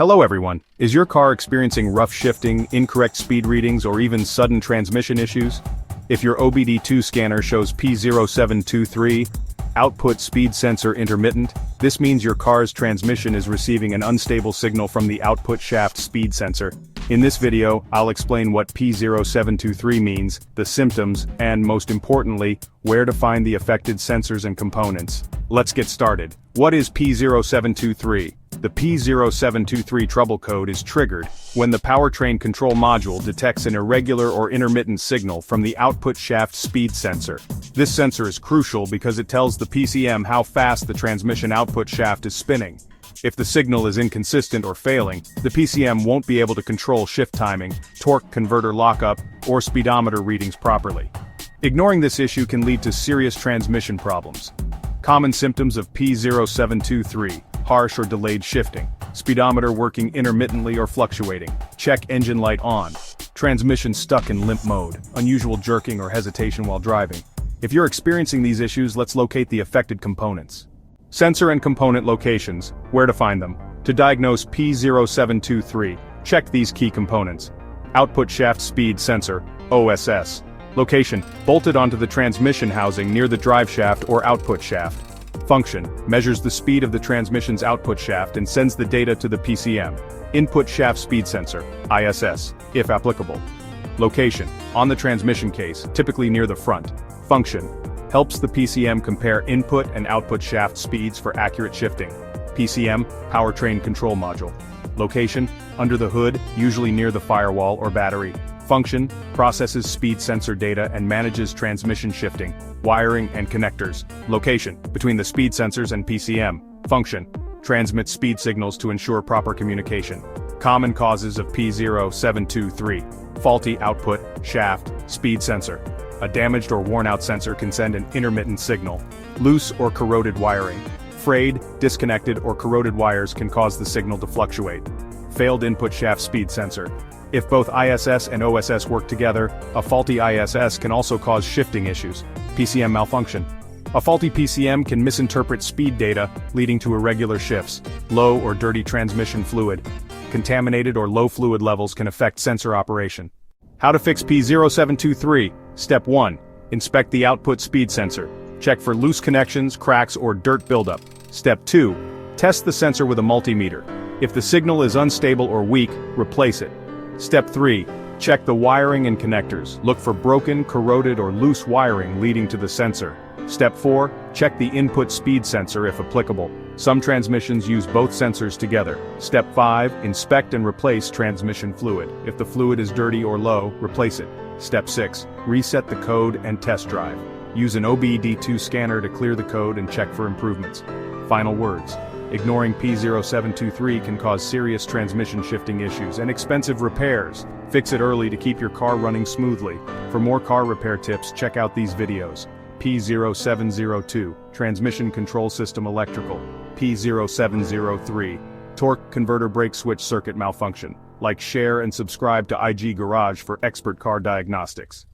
Hello everyone, is your car experiencing rough shifting, incorrect speed readings, or even sudden transmission issues? If your OBD-II scanner shows P0723, output speed sensor intermittent, this means your car's transmission is receiving an unstable signal from the output shaft speed sensor. In this video, I'll explain what P0723 means, the symptoms, and most importantly, where to find the affected sensors and components. Let's get started. What is P0723? The P0723 trouble code is triggered when the Powertrain Control Module detects an irregular or intermittent signal from the output shaft speed sensor. This sensor is crucial because it tells the PCM how fast the transmission output shaft is spinning. If the signal is inconsistent or failing, the PCM won't be able to control shift timing, torque converter lockup, or speedometer readings properly. Ignoring this issue can lead to serious transmission problems. Common symptoms of P0723: harsh or delayed shifting, speedometer working intermittently or fluctuating, check engine light on, transmission stuck in limp mode, unusual jerking or hesitation while driving. If you're experiencing these issues, let's locate the affected components. Sensor and component locations, where to find them. To diagnose P0723, check these key components. Output shaft speed sensor, OSS. Location, bolted onto the transmission housing near the drive shaft or output shaft. Function, measures the speed of the transmission's output shaft and sends the data to the PCM. Input shaft speed sensor, ISS, if applicable. Location, on the transmission case, typically near the front. Function, helps the PCM compare input and output shaft speeds for accurate shifting. PCM, Powertrain Control Module. Location, under the hood, usually near the firewall or battery. Function, processes speed sensor data and manages transmission shifting, wiring and connectors. Location, between the speed sensors and PCM. Function, transmits speed signals to ensure proper communication. Common causes of P0723. Faulty output, shaft, speed sensor. A damaged or worn-out sensor can send an intermittent signal. Loose or corroded wiring. Frayed, disconnected, or corroded wires can cause the signal to fluctuate. Failed input shaft speed sensor. If both ISS and OSS work together, a faulty ISS can also cause shifting issues. PCM malfunction. A faulty PCM can misinterpret speed data, leading to irregular shifts. Low or dirty transmission fluid. Contaminated or low fluid levels can affect sensor operation. How to fix P0723. Step 1. Inspect the output speed sensor. Check for loose connections, cracks, or dirt buildup. Step 2. Test the sensor with a multimeter. If the signal is unstable or weak, replace it. Step 3. Check the wiring and connectors. Look for broken, corroded, or loose wiring leading to the sensor. Step 4. Check the input speed sensor if applicable. Some transmissions use both sensors together. Step 5. Inspect and replace transmission fluid. If the fluid is dirty or low, replace it. Step 6. Reset the code and test drive. Use an OBD-II scanner to clear the code and check for improvements. Final words. Ignoring P0723 can cause serious transmission shifting issues and expensive repairs. Fix it early to keep your car running smoothly. For more car repair tips, check out these videos. P0702, Transmission Control System Electrical. P0703, Torque Converter Brake Switch Circuit Malfunction. Like, share, and subscribe to IG Garage for expert car diagnostics.